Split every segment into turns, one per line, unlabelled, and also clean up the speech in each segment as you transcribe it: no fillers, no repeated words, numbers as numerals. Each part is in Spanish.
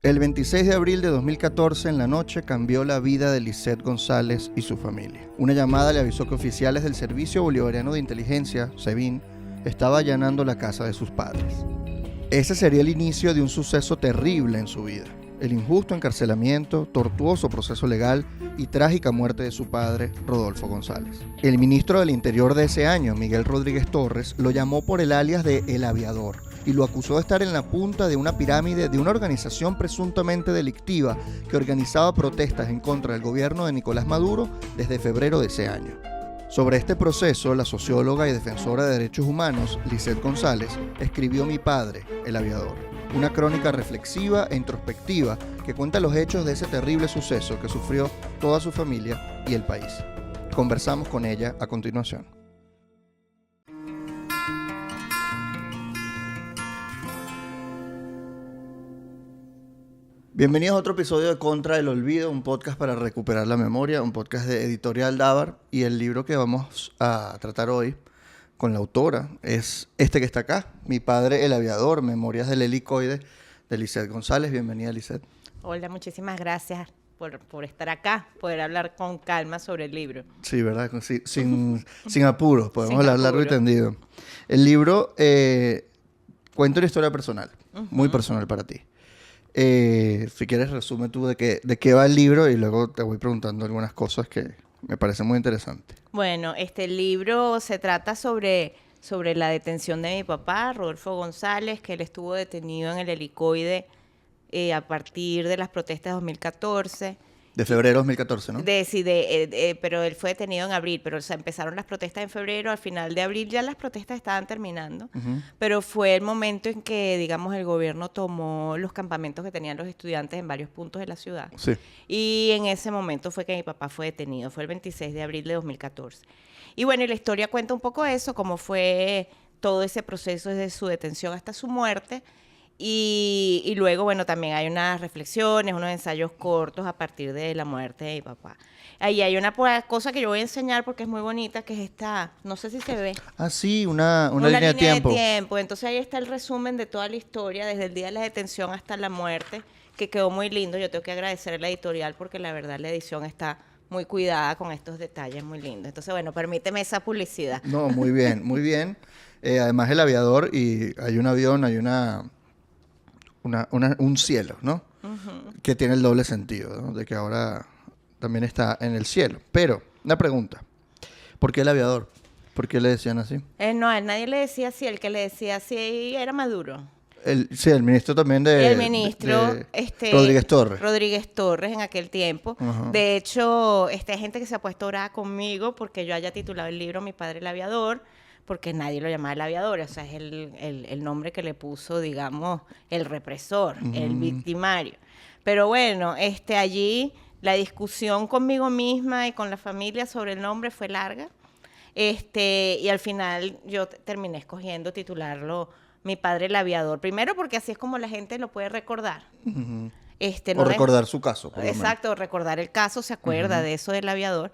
El 26 de abril de 2014 en la noche cambió la vida de Lisette González y su familia. Una llamada le avisó que oficiales del Servicio Bolivariano de Inteligencia, SEBIN, estaba allanando la casa de sus padres. Ese sería el inicio de un suceso terrible en su vida. El injusto encarcelamiento, tortuoso proceso legal y trágica muerte de su padre, Rodolfo González. El ministro del Interior de ese año, Miguel Rodríguez Torres, lo llamó por el alias de El Aviador y lo acusó de estar en la punta de una pirámide de una organización presuntamente delictiva que organizaba protestas en contra del gobierno de Nicolás Maduro desde febrero de ese año. Sobre este proceso, la socióloga y defensora de derechos humanos, Lisette González, escribió Mi padre, El Aviador, una crónica reflexiva e introspectiva que cuenta los hechos de ese terrible suceso que sufrió toda su familia y el país. Conversamos con ella a continuación. Bienvenidos a otro episodio de Contra el Olvido, un podcast para recuperar la memoria, un podcast de Editorial Dávar, y el libro que vamos a tratar hoy con la autora es este que está acá, Mi padre el aviador, Memorias del helicoide, de Lisette González. Bienvenida, Lisette.
Hola, muchísimas gracias por estar acá, poder hablar con calma sobre el libro.
Sí, ¿verdad? Sí, sin apuros, podemos hablar largo y
apuro.
tendido. El libro cuenta una historia personal, muy personal para ti. Si quieres, resume tú de qué va el libro y luego te voy preguntando algunas cosas que me parecen muy interesantes.
Bueno, este libro se trata sobre la detención de mi papá, Rodolfo González, que él estuvo detenido en el helicoide a partir de las protestas de 2014.
De febrero de 2014, ¿no?
Pero él fue detenido en abril, pero empezaron las protestas en febrero, al final de abril ya las protestas estaban terminando, pero fue el momento en que, digamos, el gobierno tomó los campamentos que tenían los estudiantes en varios puntos de la ciudad.
Sí.
Y en ese momento fue que mi papá fue detenido, fue el 26 de abril de 2014. Y bueno, y la historia cuenta un poco eso, cómo fue todo ese proceso desde su detención hasta su muerte. Y luego, bueno, también hay unas reflexiones, unos ensayos cortos a partir de la muerte de mi papá. Ahí hay una cosa que yo voy a enseñar porque es muy bonita, que es esta, no sé si se ve.
Ah, sí, una línea de tiempo.
Entonces ahí está el resumen de toda la historia, desde el día de la detención hasta la muerte, que quedó muy lindo. Yo tengo que agradecer a la editorial porque la verdad la edición está muy cuidada con estos detalles muy lindos. Entonces, bueno, permíteme esa publicidad.
No, muy bien, muy bien. Además, El Aviador, y hay un avión, hay un cielo, ¿no? Que tiene el doble sentido, ¿no? De que ahora también está en el cielo. Pero, una pregunta. ¿Por qué El Aviador? ¿Por qué le decían así?
No, a nadie le decía así, el que le decía así era Maduro.
Sí, el ministro también
El ministro
Rodríguez Torres.
Rodríguez Torres en aquel tiempo. De hecho, hay gente que se ha puesto brava conmigo porque yo haya titulado el libro Mi padre el aviador, porque nadie lo llamaba el aviador, o sea, es el nombre que le puso, digamos, el represor, el victimario. Pero bueno, allí la discusión conmigo misma y con la familia sobre el nombre fue larga. Y al final yo terminé escogiendo titularlo Mi padre el aviador. Primero porque así es como la gente lo puede recordar.
O recordar su caso, por lo menos.
Exacto, recordar el caso, se acuerda de eso del aviador.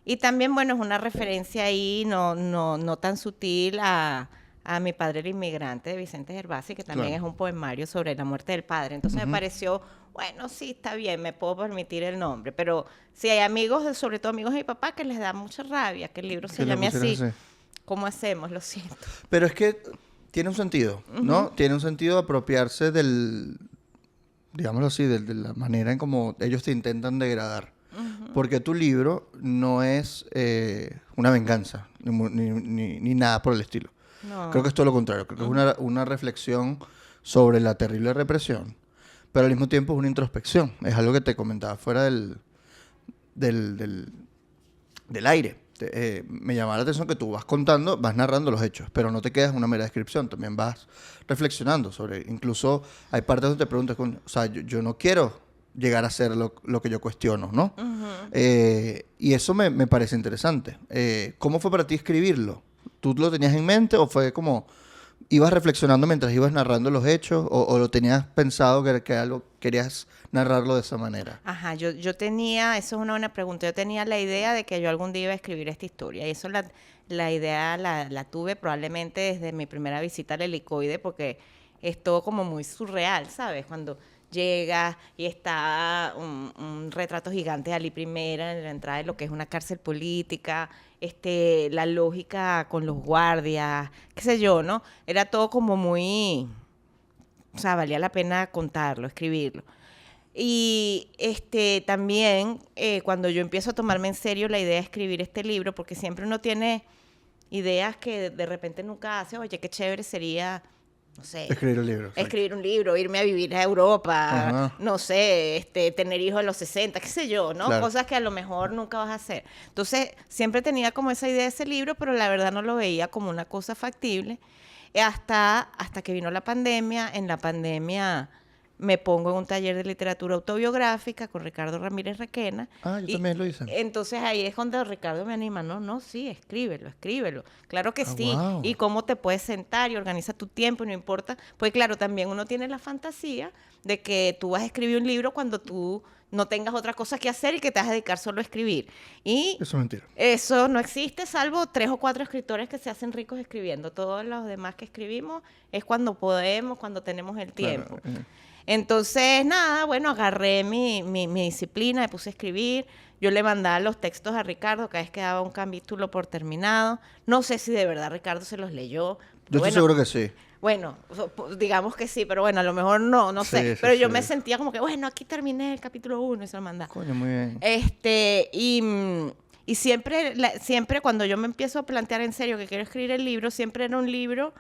Y también, bueno, es una referencia ahí no tan sutil a Mi padre el inmigrante de Vicente Gervasi, que también es un poemario sobre la muerte del padre. Entonces me pareció, bueno, sí, está bien, me puedo permitir el nombre. Pero si hay amigos, sobre todo amigos de mi papá, que les da mucha rabia que el libro se llame así, ¿cómo hacemos? Lo siento.
Pero es que tiene un sentido, ¿no? Tiene un sentido apropiarse digámoslo así, de la manera en como ellos te intentan degradar. Porque tu libro no es una venganza, ni nada por el estilo.
No.
Creo que es todo lo contrario. Creo que es una reflexión sobre la terrible represión, pero al mismo tiempo es una introspección. Es algo que te comentaba fuera del aire. Me llamaba la atención que tú vas contando, vas narrando los hechos, pero no te quedas en una mera descripción, también vas reflexionando sobre, incluso hay partes donde te preguntas, o sea, yo no quiero llegar a ser lo que yo cuestiono, ¿no? Y eso me parece interesante. ¿Cómo fue para ti escribirlo? ¿Tú lo tenías en mente o fue como ibas reflexionando mientras ibas narrando los hechos o lo tenías pensado que algo querías narrarlo de esa manera?
Ajá, yo tenía, eso es una buena pregunta, yo tenía la idea de que yo algún día iba a escribir esta historia y eso la idea la tuve probablemente desde mi primera visita al helicoide porque es todo como muy surreal, ¿sabes? Cuando llega y está un retrato gigante de Ali Primera en la entrada de lo que es una cárcel política, la lógica con los guardias, qué sé yo, ¿no? Era todo como muy... O sea, valía la pena contarlo, escribirlo. Y también cuando yo empiezo a tomarme en serio la idea de escribir este libro, porque siempre uno tiene ideas que de repente nunca hace, oye, qué chévere sería, no sé,
escribir un libro.
escribir un libro, irme a vivir a Europa,
Ajá.
no sé, tener hijos a los 60, qué sé yo, ¿no?
Claro.
Cosas que a lo mejor nunca vas a hacer. Entonces, siempre tenía como esa idea de ese libro, pero la verdad no lo veía como una cosa factible. Hasta que vino la pandemia. En la pandemia me pongo en un taller de literatura autobiográfica con Ricardo Ramírez Requena.
Ah, yo también lo hice.
Entonces ahí es cuando Ricardo me anima, no, sí, escríbelo. Claro que sí.
Wow.
Y cómo te puedes sentar y organiza tu tiempo, y no importa. Pues claro, también uno tiene la fantasía de que tú vas a escribir un libro cuando tú no tengas otra cosa que hacer y que te vas a dedicar solo a escribir. Y
Eso es mentira.
eso no existe, salvo 3 o 4 escritores que se hacen ricos escribiendo. Todos los demás que escribimos es cuando podemos, cuando tenemos el tiempo.
Claro.
Entonces, nada, bueno, agarré mi disciplina, me puse a escribir. Yo le mandaba los textos a Ricardo cada vez que daba un capítulo por terminado. No sé si de verdad Ricardo se los leyó.
Yo estoy seguro que sí.
Bueno, digamos que sí, pero bueno, a lo mejor no sé.
Sí,
Pero yo
sí.
me sentía como que, bueno, aquí terminé el capítulo 1 y se lo mandaba.
Coño, muy bien.
Y siempre cuando yo me empiezo a plantear en serio que quiero escribir el libro, siempre era un libro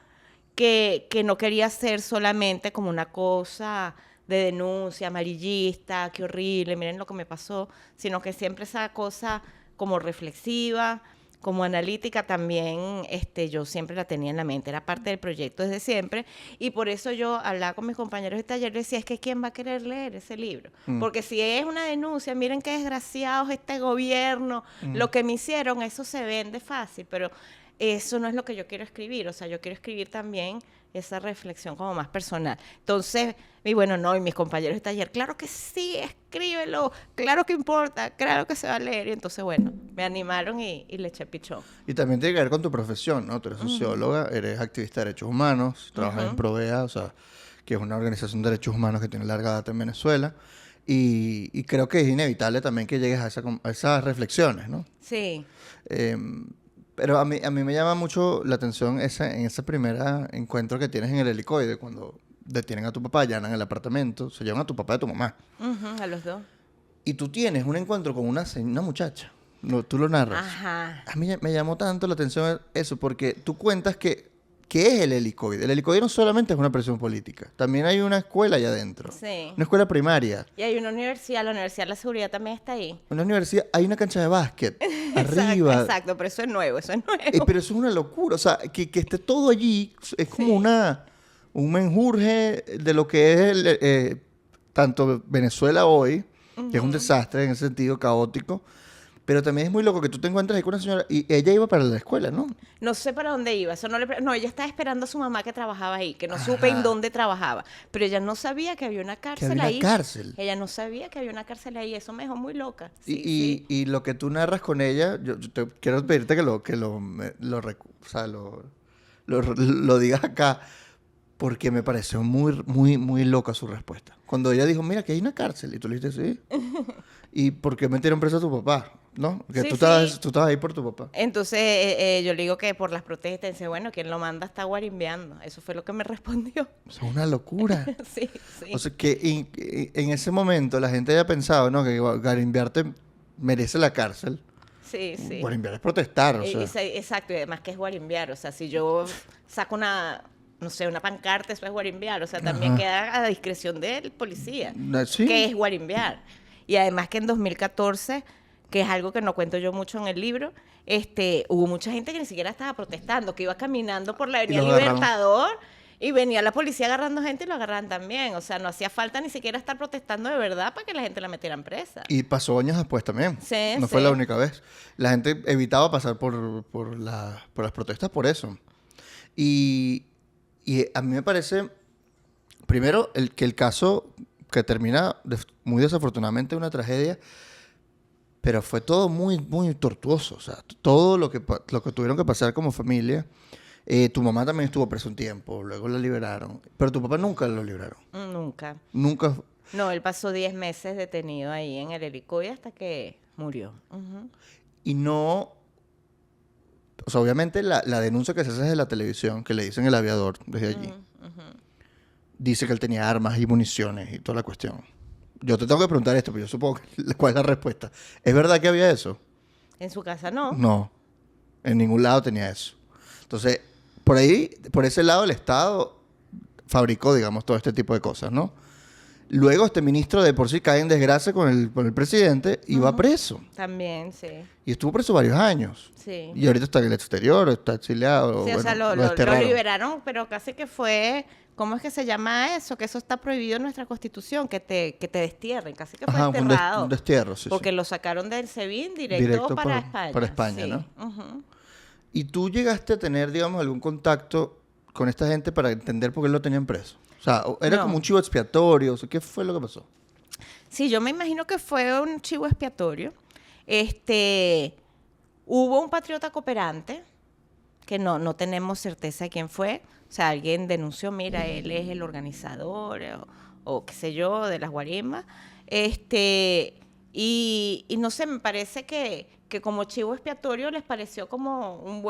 que no quería ser solamente como una cosa de denuncia amarillista, qué horrible, miren lo que me pasó, sino que siempre esa cosa como reflexiva, como analítica también, yo siempre la tenía en la mente, era parte del proyecto desde siempre, y por eso yo hablaba con mis compañeros de taller y decía, es que ¿quién va a querer leer ese libro? Porque si es una denuncia, miren qué desgraciados este gobierno, lo que me hicieron, eso se vende fácil, pero eso no es lo que yo quiero escribir, o sea, yo quiero escribir también esa reflexión como más personal. Entonces, y bueno, no, y mis compañeros de taller, claro que sí, escríbelo, claro que importa, claro que se va a leer. Y entonces, bueno, me animaron y le eché pichón.
Y también tiene que ver con tu profesión, ¿no? Tú eres socióloga, eres activista de derechos humanos, trabajas en Provea, o sea, que es una organización de derechos humanos que tiene larga data en Venezuela. Y creo que es inevitable también que llegues a esas reflexiones, ¿no?
Sí.
Pero a mí me llama mucho la atención en ese primer encuentro que tienes en el helicoide, cuando detienen a tu papá, allanan el apartamento, se llevan a tu papá y a tu mamá.
A los dos.
Y tú tienes un encuentro con una muchacha. Tú lo narras.
Ajá.
A mí me llamó tanto la atención eso, porque tú cuentas que es el helicoide. El helicoide no solamente es una presión política, también hay una escuela allá adentro.
Sí.
Una escuela primaria.
Y hay una universidad, la Universidad de la Seguridad también está ahí.
Una universidad, hay una cancha de básquet. Arriba.
Exacto, pero eso es nuevo.
Pero eso es una locura. O sea, que esté todo allí es como un menjurje de lo que es tanto Venezuela hoy, que es un desastre en ese sentido caótico, pero también es muy loco que tú te encuentres ahí con una señora y ella iba para la escuela, ¿no?
No sé para dónde iba. Eso no, ella estaba esperando a su mamá que trabajaba ahí, que no supe en dónde trabajaba. Pero ella no sabía que había una cárcel ahí.
Cárcel.
Ella no sabía que había una cárcel ahí. Eso me dejó muy loca.
Y lo que tú narras con ella, yo te quiero pedirte que lo digas acá, porque me pareció muy, muy, muy loca su respuesta. Cuando ella dijo, mira, que hay una cárcel, y tú le dijiste, sí. ¿Y por qué metieron preso a tu papá? ¿No? Que tú estabas ahí por tu papá.
Entonces yo le digo que por las protestas, dice, bueno, quien lo manda está guarimbeando. Eso fue lo que me respondió.
Eso es una locura.
Sí.
O sea, que en ese momento la gente haya pensado, ¿no? Que guarimbearte merece la cárcel.
Sí.
Guarimbear es protestar, o sea.
Exacto, y además que es guarimbear. O sea, si yo saco una pancarta, eso es guarimbear. O sea, también queda a discreción del policía.
¿Sí?
Que es guarimbear. Y además que en 2014, que es algo que no cuento yo mucho en el libro, hubo mucha gente que ni siquiera estaba protestando, que iba caminando por la Avenida Libertador y venía la policía agarrando gente y lo agarraban también. O sea, no hacía falta ni siquiera estar protestando de verdad para que la gente la metieran presa.
Y pasó años después también.
Sí,
no fue la única vez. La gente evitaba pasar por las protestas por eso. Y a mí me parece, primero, que el caso que termina muy desafortunadamente una tragedia, pero fue todo muy, muy tortuoso. O sea, todo lo que tuvieron que pasar como familia. Tu mamá también estuvo presa un tiempo, luego la liberaron. Pero tu papá nunca lo liberaron.
Nunca.
Nunca.
No, él pasó 10 meses detenido ahí en el helicoide hasta que murió.
Y no... O sea, obviamente la denuncia que se hace desde la televisión, que le dicen el aviador desde allí, dice que él tenía armas y municiones y toda la cuestión. Yo te tengo que preguntar esto, pero yo supongo cuál es la respuesta. ¿Es verdad que había eso?
En su casa no.
No, en ningún lado tenía eso. Entonces, por ahí, por ese lado, el Estado fabricó, digamos, todo este tipo de cosas, ¿no? Luego este ministro de por sí cae en desgracia con el presidente y va preso.
También, sí.
Y estuvo preso varios años.
Sí.
Y ahorita está en el exterior, está exiliado.
Sí,
bueno,
o sea, lo
desterraron.
liberaron, pero casi que fue... ¿Cómo es que se llama eso? Que eso está prohibido en nuestra Constitución, que te destierren. Casi que fue
Ajá,
desterrado.
un destierro, sí.
Porque
sí.
lo sacaron del SEBIN directo para España.
Para España,
sí.
¿no? ¿Y tú llegaste a tener, digamos, algún contacto con esta gente para entender por qué lo tenían preso? O sea, era como un chivo expiatorio. O sea, ¿qué fue lo que pasó?
Sí, yo me imagino que fue un chivo expiatorio. Hubo un patriota cooperante, que no tenemos certeza de quién fue. O sea, alguien denunció, mira, él es el organizador o qué sé yo, de las guarimbas. Y no sé, me parece que como chivo expiatorio les pareció como un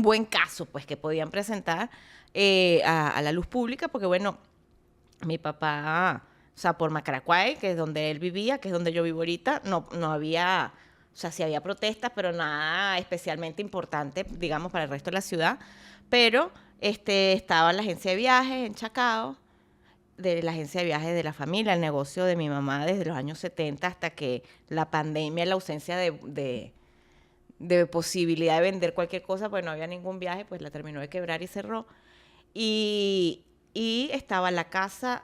buen caso, pues, que podían presentar a la luz pública, porque bueno, mi papá, o sea, por Macaracuay, que es donde él vivía, que es donde yo vivo ahorita, no había, o sea, sí había protestas, pero nada especialmente importante, digamos, para el resto de la ciudad. Pero estaba la agencia de viajes en Chacao, de la agencia de viajes de la familia, el negocio de mi mamá desde los años 70 hasta que la pandemia, la ausencia de posibilidad de vender cualquier cosa, pues no había ningún viaje, pues la terminó de quebrar y cerró. Y estaba la casa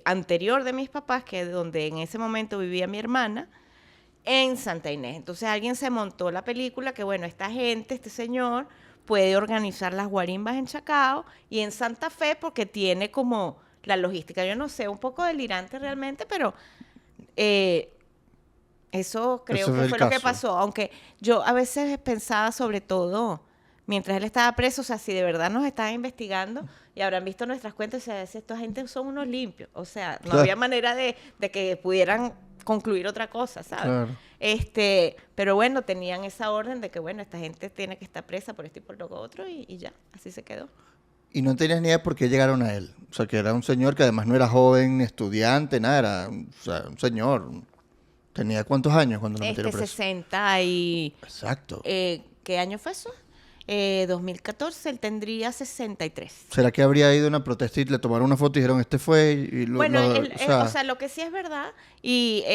anterior de mis papás, que es donde en ese momento vivía mi hermana, en Santa Inés. Entonces alguien se montó la película que, bueno, esta gente, este señor, puede organizar las guarimbas en Chacao y en Santa Fe porque tiene como la logística. Yo no sé, un poco delirante realmente, pero eso creo que fue lo que pasó. Aunque yo a veces pensaba sobre todo, mientras él estaba preso, o sea, si de verdad nos estaban investigando y habrán visto nuestras cuentas, o sea, esta gente son unos limpios. O sea, no había manera de que pudieran concluir otra cosa, ¿sabes?
Claro.
Pero bueno, tenían esa orden de que, bueno, esta gente tiene que estar presa por esto y por lo otro y ya, así se quedó.
Y no tenías ni idea por qué llegaron a él. O sea, que era un señor que además no era joven, estudiante, nada, era un señor. ¿Tenía cuántos años cuando lo metieron preso?
60 y...
Exacto.
¿Qué año fue eso? 2014, él tendría 63.
¿Será que habría ido a una protesta y le tomaron una foto y dijeron, este fue?
Bueno, o sea, lo que sí es verdad, y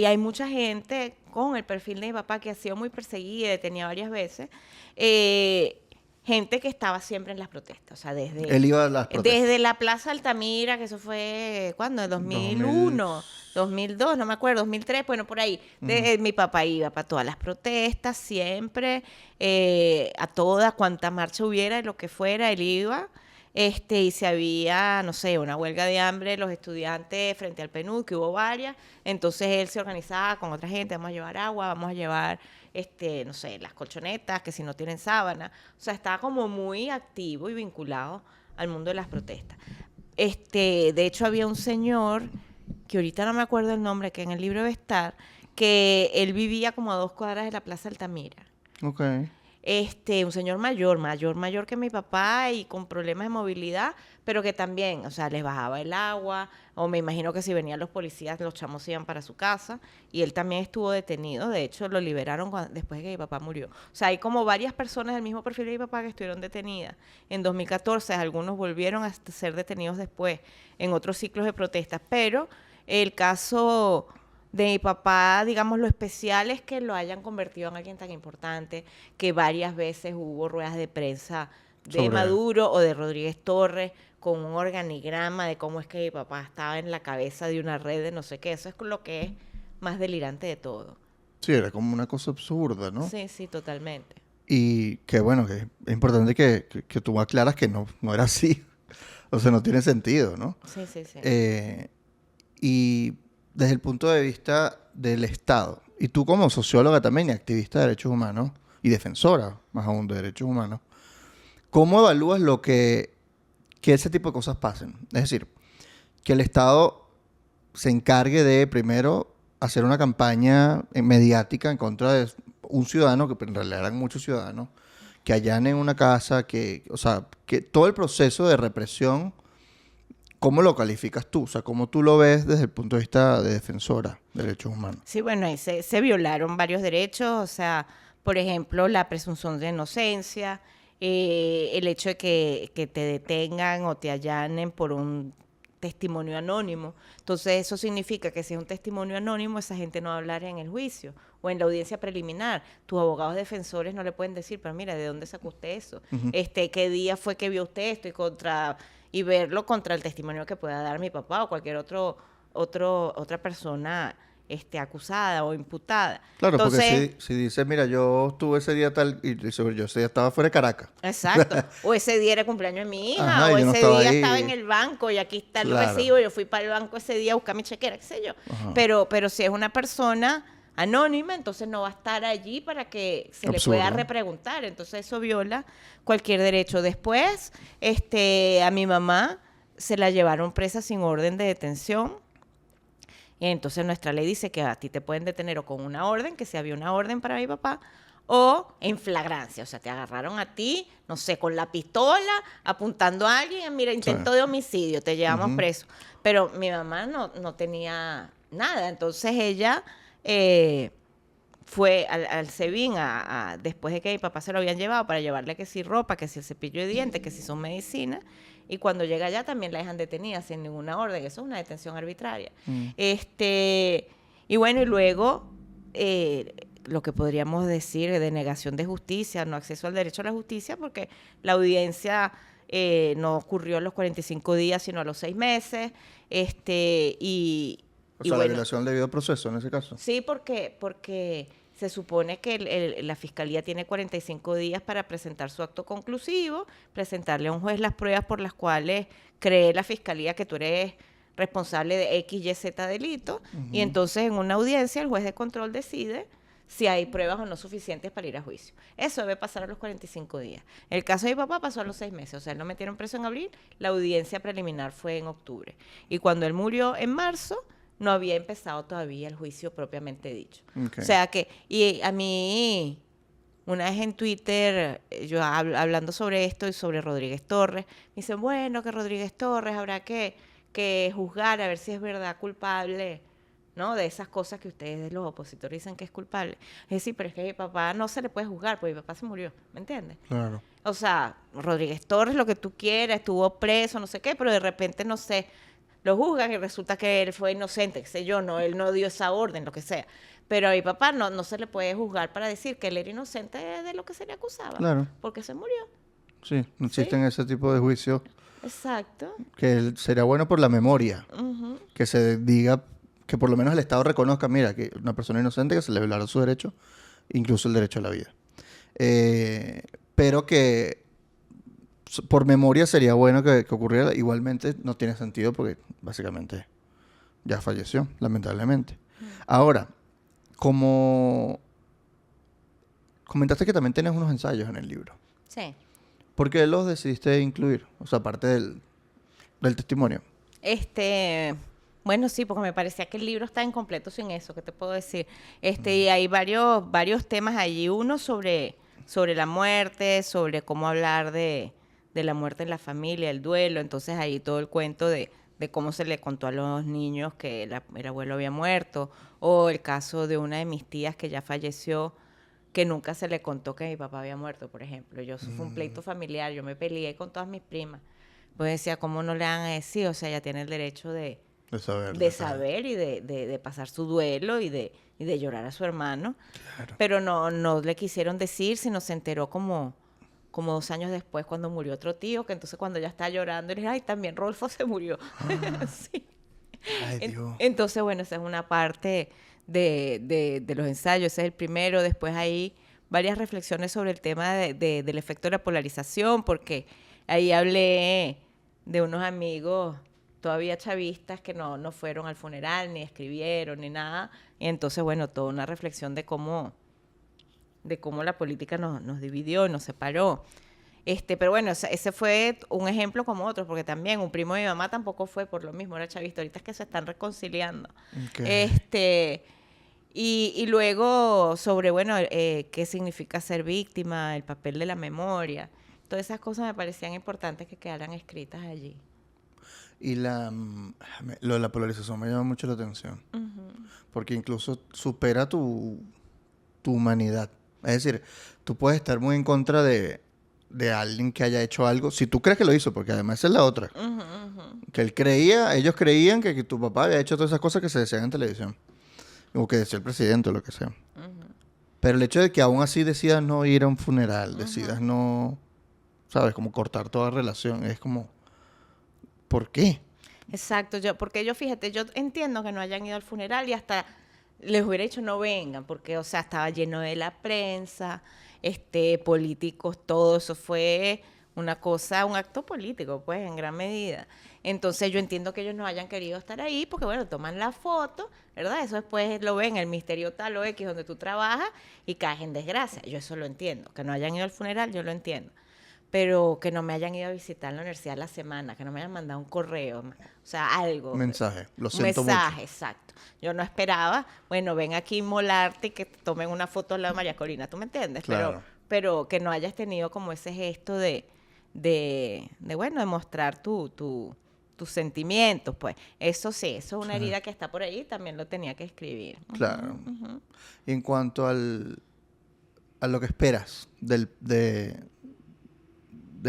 hay mucha gente con el perfil de mi papá que ha sido muy perseguida y detenida varias veces, gente que estaba siempre en las protestas, o sea,
Él iba a las protestas.
desde la Plaza Altamira, que eso fue, ¿cuándo? 2001, 2002, no me acuerdo, 2003, bueno, por ahí. Mi papá iba para todas las protestas, siempre, a todas, cuanta marcha hubiera, lo que fuera, él iba. Y si había, no sé, una huelga de hambre, los estudiantes frente al PNUD, que hubo varias, entonces él se organizaba con otra gente, vamos a llevar agua, vamos a llevar, no sé, las colchonetas, que si no tienen sábana, o sea, estaba como muy activo y vinculado al mundo de las protestas. De hecho, había un señor, que ahorita no me acuerdo el nombre, que en el libro debe estar, que él vivía como a 2 cuadras de la Plaza Altamira.
Ok.
Un señor mayor que mi papá y con problemas de movilidad, pero que también, o sea, les bajaba el agua, o me imagino que si venían los policías, los chamos iban para su casa, y él también estuvo detenido, de hecho lo liberaron después de que mi papá murió. O sea, hay como varias personas del mismo perfil de mi papá que estuvieron detenidas. En 2014 algunos volvieron a ser detenidos después, en otros ciclos de protestas, pero el caso de mi papá, digamos, lo especial es que lo hayan convertido en alguien tan importante, que varias veces hubo ruedas de prensa de Maduro o de Rodríguez Torres con un organigrama de cómo es que mi papá estaba en la cabeza de una red de no sé qué. Eso es lo que es más delirante de todo.
Sí, era como una cosa absurda, ¿no?
Sí, totalmente.
Y que bueno, que es importante que tú aclaras que no era así. O sea, no tiene sentido, ¿no?
Sí.
Y desde el punto de vista del Estado, y tú como socióloga también y activista de derechos humanos, y defensora más aún de derechos humanos, ¿cómo evalúas lo que que ese tipo de cosas pasen. Es decir, que el Estado se encargue de, primero, hacer una campaña mediática en contra de un ciudadano, que en realidad eran muchos ciudadanos, que allanen una casa, o sea, que todo el proceso de represión, ¿cómo lo calificas tú? O sea, ¿cómo tú lo ves desde el punto de vista de defensora de derechos humanos?
Sí, bueno, ahí se violaron varios derechos, o sea, por ejemplo, la presunción de inocencia, el hecho de que te detengan o te allanen por un testimonio anónimo. Entonces, eso significa que si es un testimonio anónimo, esa gente no va a hablar en el juicio o en la audiencia preliminar. Tus abogados defensores no le pueden decir, pero mira, ¿de dónde sacó usted eso?
Uh-huh.
¿Qué día fue que vio usted esto? Y verlo contra el testimonio que pueda dar mi papá o cualquier otra persona acusada o imputada.
Claro,
Entonces,
porque si dices, mira, yo estuve ese día tal, y yo ese día estaba fuera de Caracas.
exacto. O ese día era cumpleaños de mi hija,
Ajá,
o
yo no
ese
estaba
día
ahí.
estaba en el banco y aquí está el
Claro.
recibo, yo fui para el banco ese día a buscar mi chequera, qué sé yo.
Ajá.
Pero si es una persona anónima, entonces no va a estar allí para que se
Absurdo.
le pueda repreguntar. Entonces eso viola cualquier derecho. Después, a mi mamá se la llevaron presa sin orden de detención. Y entonces nuestra ley dice que a ti te pueden detener o con una orden, que si había una orden para mi papá, o en flagrancia. O sea, te agarraron a ti, no sé, con la pistola, apuntando a alguien, mira, intento de homicidio, te llevamos preso. Pero mi mamá no tenía nada. Entonces ella fue al SEBIN después de que mi papá se lo habían llevado para llevarle que si ropa, que si el cepillo de dientes, que si son medicinas. Y cuando llega allá también la dejan detenida sin ninguna orden. Eso es una detención arbitraria. Y bueno, y luego lo que podríamos decir de negación de justicia, no acceso al derecho a la justicia, porque la audiencia no ocurrió a los 45 días, sino a los 6 meses.
O sea, la violación del debido proceso en ese caso.
Sí, porque se supone que la fiscalía tiene 45 días para presentar su acto conclusivo, presentarle a un juez las pruebas por las cuales cree la fiscalía que tú eres responsable de X, Y, Z delito, y entonces en una audiencia el juez de control decide si hay pruebas o no suficientes para ir a juicio. Eso debe pasar a los 45 días. El caso de mi papá pasó a los 6 meses, o sea, él lo metieron preso en abril, la audiencia preliminar fue en octubre. Y cuando él murió en marzo, no había empezado todavía el juicio propiamente dicho.
Okay.
O sea que, y a mí, una vez en Twitter, yo hablando sobre esto y sobre Rodríguez Torres, me dicen, bueno, que Rodríguez Torres habrá que juzgar a ver si es verdad culpable, ¿no? De esas cosas que ustedes, los opositores, dicen que es culpable. Es decir, pero es que a mi papá no se le puede juzgar, porque mi papá se murió, ¿me entiendes?
Claro.
O sea, Rodríguez Torres, lo que tú quieras, estuvo preso, no sé qué, pero de repente, no sé, lo juzgan y resulta que él fue inocente, qué sé yo, no, él no dio esa orden, lo que sea. Pero a mi papá no se le puede juzgar para decir que él era inocente de lo que se le acusaba.
Claro.
Porque se murió.
Sí, no existen ese tipo de juicios.
Exacto.
Que sería bueno por la memoria. Que se diga, que por lo menos el Estado reconozca, mira, que una persona inocente que se le violaron sus derechos, incluso el derecho a la vida. Pero que por memoria sería bueno que ocurriera. Igualmente no tiene sentido porque básicamente ya falleció, lamentablemente. Ahora, como comentaste que también tienes unos ensayos en el libro.
Sí.
¿Por qué los decidiste incluir? O sea, aparte del testimonio.
Bueno, sí, porque me parecía que el libro está incompleto sin eso, ¿qué te puedo decir? Y hay varios temas allí. Uno sobre la muerte, sobre cómo hablar de la muerte en la familia, el duelo. Entonces ahí todo el cuento de cómo se le contó a los niños que el abuelo había muerto, o el caso de una de mis tías que ya falleció, que nunca se le contó que mi papá había muerto, por ejemplo. Eso fue un pleito familiar, yo me peleé con todas mis primas. Pues decía, ¿cómo no le van a decir? O sea, ella tiene el derecho de saber y de pasar su duelo y de llorar a su hermano.
Claro.
Pero no le quisieron decir, sino se enteró como 2 años después cuando murió otro tío, que entonces cuando ya estaba llorando, le dije, ay, también Rodolfo se murió. Sí.
Ay, Dios.
Entonces, bueno, esa es una parte de los ensayos, ese es el primero. Después hay varias reflexiones sobre el tema del efecto de la polarización, porque ahí hablé de unos amigos todavía chavistas que no fueron al funeral, ni escribieron, ni nada. Y entonces, bueno, toda una reflexión de cómo la política nos dividió y nos separó. Pero bueno, ese fue un ejemplo como otros, porque también un primo de mi mamá tampoco fue por lo mismo, era chavista. Ahorita es que se están reconciliando.
Okay.
Y luego sobre, bueno, qué significa ser víctima, el papel de la memoria. Todas esas cosas me parecían importantes que quedaran escritas allí.
Y lo de la polarización me llama mucho la atención. Porque incluso supera tu humanidad. Es decir, tú puedes estar muy en contra de alguien que haya hecho algo, si tú crees que lo hizo, porque además esa es la otra. Que ellos creían que tu papá había hecho todas esas cosas que se decían en televisión. O que decía el presidente o lo que sea. Pero el hecho de que aún así decidas no ir a un funeral, decidas no, ¿sabes? Como cortar toda relación, es como, ¿por qué?
Exacto, porque fíjate, yo entiendo que no hayan ido al funeral y hasta les hubiera dicho no vengan, porque, o sea, estaba lleno de la prensa, políticos, todo eso fue una cosa, un acto político, pues, en gran medida. Entonces yo entiendo que ellos no hayan querido estar ahí, porque, bueno, toman la foto, ¿verdad? Eso después lo ven, el misterio tal o X, donde tú trabajas, y caes en desgracia. Yo eso lo entiendo. Que no hayan ido al funeral, yo lo entiendo. Pero que no me hayan ido a visitar la universidad la semana, que no me hayan mandado un correo, o sea, algo.
Un mensaje, lo
Un
siento
mensaje,
mucho.
exacto. Yo no esperaba, bueno, ven aquí a inmolarte y que te tomen una foto al lado de María Corina, ¿tú me entiendes?
Claro.
Pero que no hayas tenido como ese gesto bueno, de mostrar tus sentimientos, pues. Eso sí, eso es una herida que está por ahí, también lo tenía que escribir.
Claro. Y en cuanto a lo que esperas del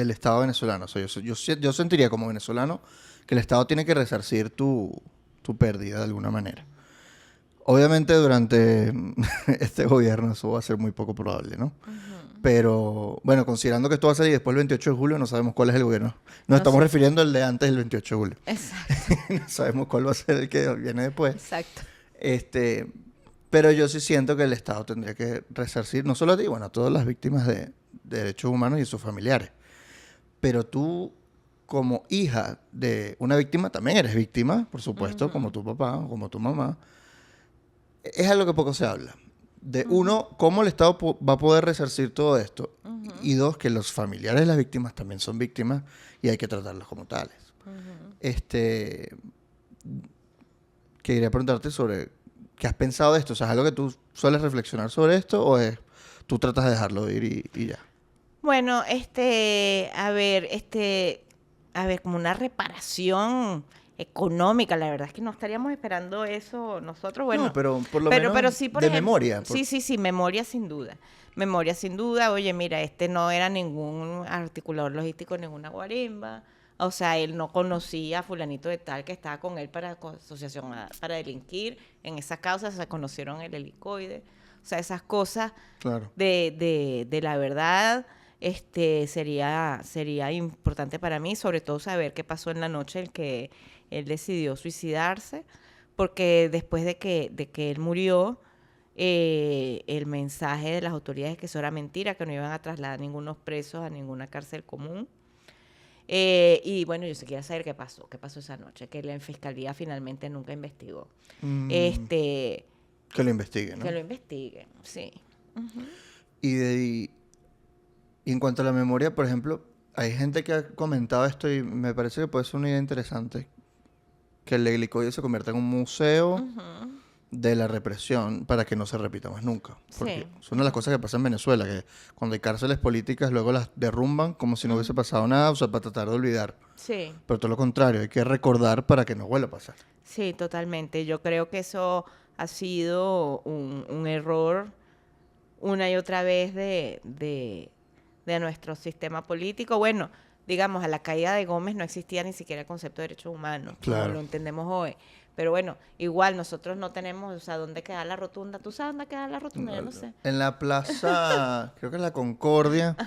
Estado venezolano, o sea, yo sentiría como venezolano que el Estado tiene que resarcir tu pérdida de alguna manera. Obviamente durante este gobierno eso va a ser muy poco probable, ¿no? Pero, bueno, considerando que esto va a salir después del 28 de julio, no sabemos cuál es el gobierno. Nos estamos refiriendo al de antes del 28 de julio.
Exacto.
No sabemos cuál va a ser el que viene después.
Exacto.
Pero yo sí siento que el Estado tendría que resarcir, no solo a ti, bueno, a todas las víctimas de derechos humanos y sus familiares. Pero tú, como hija de una víctima, también eres víctima, por supuesto, como tu papá o como tu mamá. Es algo que poco se habla. De uno, cómo el Estado va a poder resarcir todo esto. Y dos, que los familiares de las víctimas también son víctimas y hay que tratarlos como tales. Quería preguntarte sobre qué has pensado de esto. O sea, ¿es algo que tú sueles reflexionar sobre esto o tú tratas de dejarlo ir y ya?
Bueno, a ver, como una reparación económica, la verdad es que no estaríamos esperando eso nosotros, bueno.
No, pero por lo menos
sí, por
de
ejemplo,
memoria.
Sí, memoria sin duda. Memoria sin duda, oye, mira, no era ningún articulador logístico, ninguna guarimba. O sea, él no conocía a fulanito de tal que estaba con él para asociación para delinquir. En esa causa se conocieron el helicoide. O sea, esas cosas
Claro.
de la verdad, sería importante para mí, sobre todo saber qué pasó en la noche en que él decidió suicidarse, porque después de que él murió, el mensaje de las autoridades es que eso era mentira, que no iban a trasladar ningunos presos a ninguna cárcel común. Y bueno, yo sí quería saber qué pasó esa noche, que la fiscalía finalmente nunca investigó.
Que lo investiguen, ¿no?
Que lo investiguen, sí.
Y en cuanto a la memoria, por ejemplo, hay gente que ha comentado esto y me parece que puede ser una idea interesante, que el helicoide se convierta en un museo de la represión para que no se repita más nunca. Porque es una de las cosas que pasa en Venezuela, que cuando hay cárceles políticas luego las derrumban como si no hubiese pasado nada, o sea, para tratar de olvidar.
Sí.
Pero todo lo contrario, hay que recordar para que no vuelva a pasar.
Sí, totalmente. Yo creo que eso ha sido un error una y otra vez de nuestro sistema político. Bueno, digamos, a la caída de Gómez no existía ni siquiera el concepto de derechos humanos,
Claro.
como lo entendemos hoy. Pero bueno, igual nosotros no tenemos, o sea, ¿dónde queda la rotunda? ¿Tú sabes dónde queda la rotunda? Yo no sé.
En la plaza, creo que es la Concordia,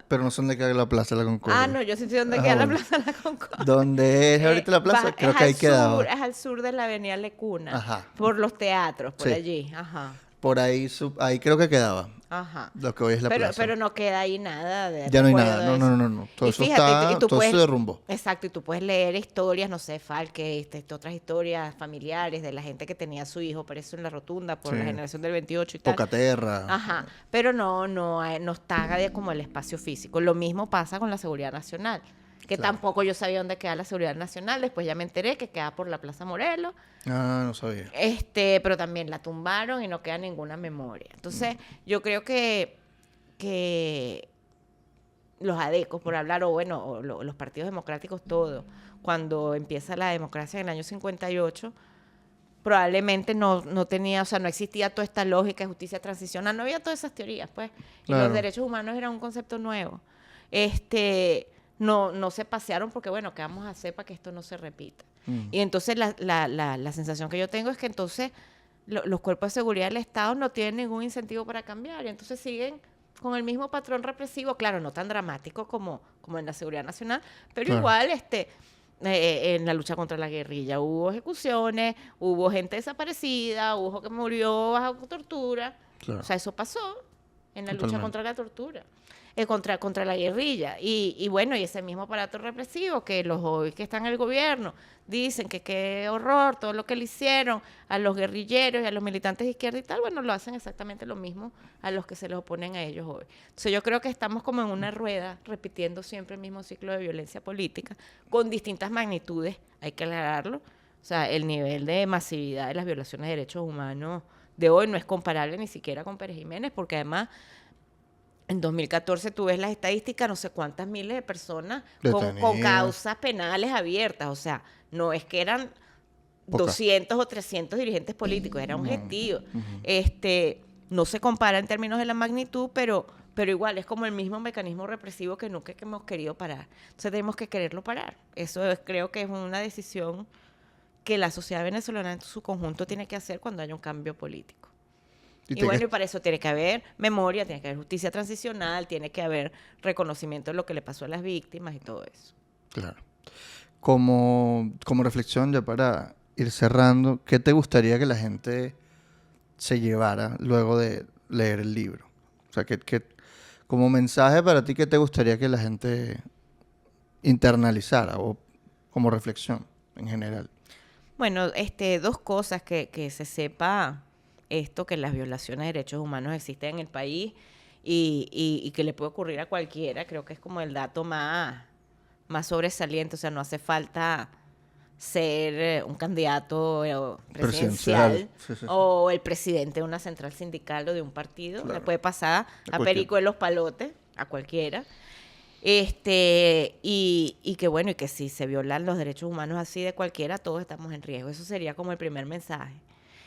pero no sé dónde queda la plaza de la Concordia.
Ah, no, yo sí sé dónde queda la plaza de la Concordia.
¿Dónde es ahorita la plaza? Creo que ahí quedaba.
Es al sur de la avenida Lecuna.
Ajá.
Por los teatros, por
Sí.
allí. Ajá.
Por ahí, ahí creo que quedaba.
Ajá.
Lo que hoy es la plaza.
Pero no queda ahí nada de
Ya no hay
recuerdo
nada.
de
No. Todo
y
eso
fíjate,
todo se derrumbó.
Exacto, y tú puedes leer historias, no sé, Falque, otras historias familiares de la gente que tenía a su hijo preso en la rotunda por la generación del 28 y tal.
Pocaterra.
Ajá, pero no está como el espacio físico. Lo mismo pasa con la Seguridad Nacional, que tampoco yo sabía dónde queda la Seguridad Nacional, después ya me enteré que queda por la Plaza Morelos.
Ah, no sabía.
Pero también la tumbaron y no queda ninguna memoria. Entonces, yo creo que los ADECOS, por hablar, o los partidos democráticos, todo, cuando empieza la democracia en el año 58, probablemente no tenía, o sea, no existía toda esta lógica de justicia transicional, no había todas esas teorías, pues.
Claro.
Y los derechos humanos eran un concepto nuevo. No se pasearon porque, bueno, ¿qué vamos a hacer para que esto no se repita? Y entonces la sensación que yo tengo es que entonces los cuerpos de seguridad del Estado no tienen ningún incentivo para cambiar y entonces siguen con el mismo patrón represivo, claro, no tan dramático como en la Seguridad Nacional, pero igual en la lucha contra la guerrilla hubo ejecuciones, hubo gente desaparecida, hubo que murió bajo tortura. Claro. O sea, eso pasó en la lucha contra la tortura, contra la guerrilla. Y bueno, y ese mismo aparato represivo que los hoy que están en el gobierno dicen que qué horror todo lo que le hicieron a los guerrilleros y a los militantes de izquierda y tal, bueno, lo hacen exactamente lo mismo a los que se les oponen a ellos hoy. Entonces yo creo que estamos como en una rueda repitiendo siempre el mismo ciclo de violencia política con distintas magnitudes, hay que aclararlo. O sea, el nivel de masividad de las violaciones de derechos humanos de hoy no es comparable ni siquiera con Pérez Jiménez, porque además en 2014 tú ves las estadísticas, no sé cuántas miles de personas con causas penales abiertas. O sea, no es que eran 200 o 300 dirigentes políticos, era un gentío. No se compara en términos de la magnitud, pero igual es como el mismo mecanismo represivo que nunca hemos querido parar. Entonces tenemos que quererlo parar. Creo que es una decisión que la sociedad venezolana en su conjunto tiene que hacer cuando haya un cambio político. Y bueno, y para eso tiene que haber memoria, tiene que haber justicia transicional, tiene que haber reconocimiento de lo que le pasó a las víctimas y todo eso.
Claro. Como reflexión, ya para ir cerrando, ¿qué te gustaría que la gente se llevara luego de leer el libro? O sea, como mensaje para ti, ¿qué te gustaría que la gente internalizara o como reflexión en general?
Bueno, dos cosas, que se sepa esto, que las violaciones de derechos humanos existen en el país y que le puede ocurrir a cualquiera. Creo que es como el dato más sobresaliente. O sea, no hace falta ser un candidato presidencial sí. O el presidente de una central sindical o de un partido. Claro. Le puede pasar a Perico de los Palotes, a cualquiera. Y que bueno, y que si se violan los derechos humanos así de cualquiera, todos estamos en riesgo. Eso sería como el primer mensaje.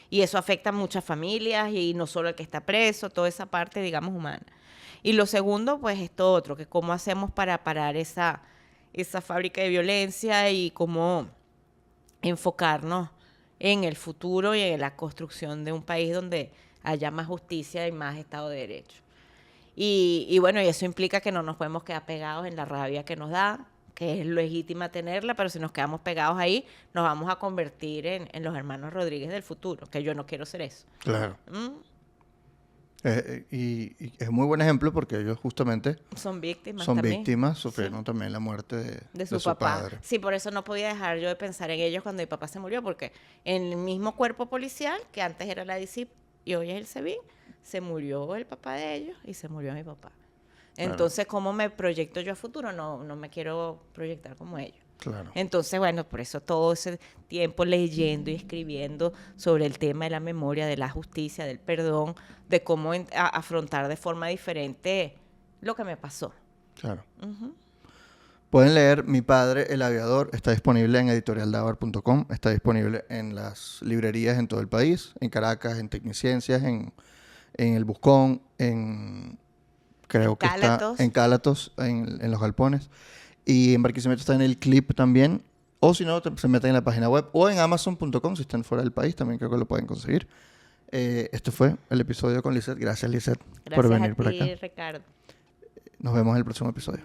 Y eso afecta a muchas familias y no solo al que está preso, toda esa parte, digamos, humana. Y lo segundo, pues, esto otro, que cómo hacemos para parar esa fábrica de violencia y cómo enfocarnos en el futuro y en la construcción de un país donde haya más justicia y más Estado de Derecho. Y bueno, y eso implica que no nos podemos quedar pegados en la rabia que nos da, que es legítima tenerla, pero si nos quedamos pegados ahí, nos vamos a convertir en los hermanos Rodríguez del futuro, que yo no quiero ser eso.
Claro. Y es muy buen ejemplo porque ellos justamente
son víctimas
sufrieron también la muerte de su
papá.
Padre.
Sí, por eso no podía dejar yo de pensar en ellos cuando mi papá se murió, porque en el mismo cuerpo policial, que antes era la DICIP y hoy es el SEBIN, se murió el papá de ellos y se murió mi papá. Entonces, claro. ¿Cómo me proyecto yo a futuro? No me quiero proyectar como ellos.
Claro.
Entonces, bueno, por eso todo ese tiempo leyendo y escribiendo sobre el tema de la memoria, de la justicia, del perdón, de cómo afrontar de forma diferente lo que me pasó.
Claro. Pueden leer Mi Padre, el Aviador. Está disponible en editorialdavar.com. Está disponible en las librerías en todo el país. En Caracas, en Tecniciencias, en El Buscón, creo que está en Cálatos, en Los Galpones. Y en Barquisimeto está en El Clip también. O si no, se meten en la página web. O en Amazon.com, si están fuera del país, también creo que lo pueden conseguir. Este fue el episodio con Lisette. Gracias, Lisette, por venir por acá.
Gracias a ti, Ricardo.
Nos vemos en el próximo episodio.